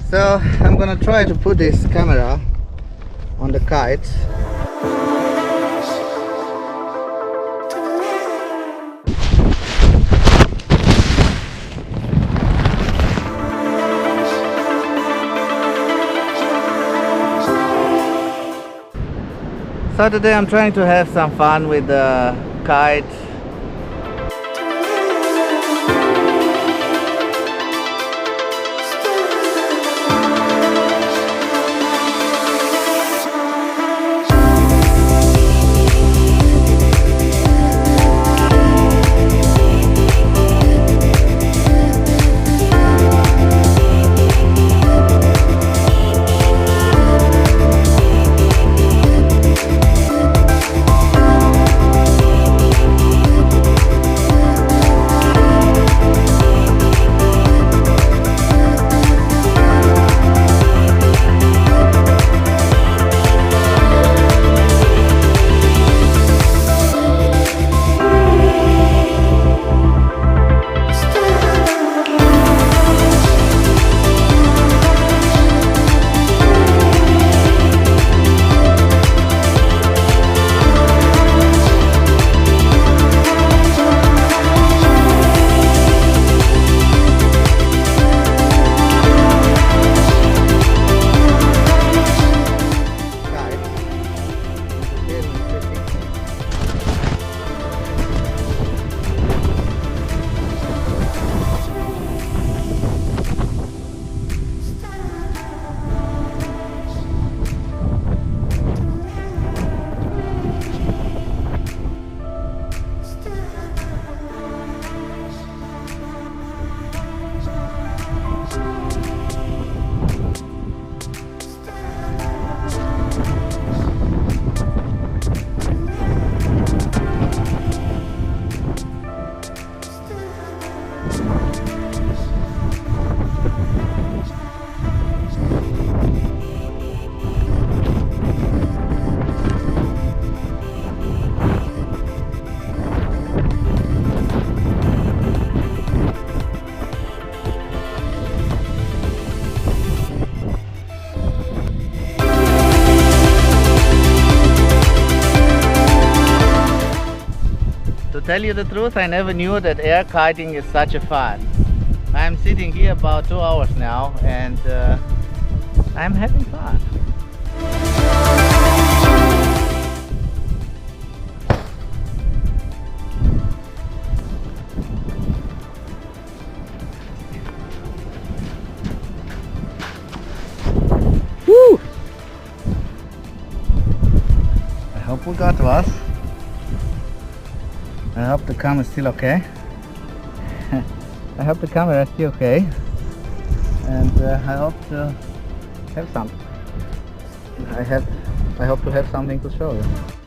So I'm gonna try to put this camera on the kite. So today I'm trying to have some fun with the kite. To tell you the truth, I never knew that air kiting is such a fun. I'm sitting here about 2 hours now and I'm having fun. Woo! I hope we got was. I hope the camera is still okay. I hope the camera is still okay. And I hope to have something. I hope to have something to show you.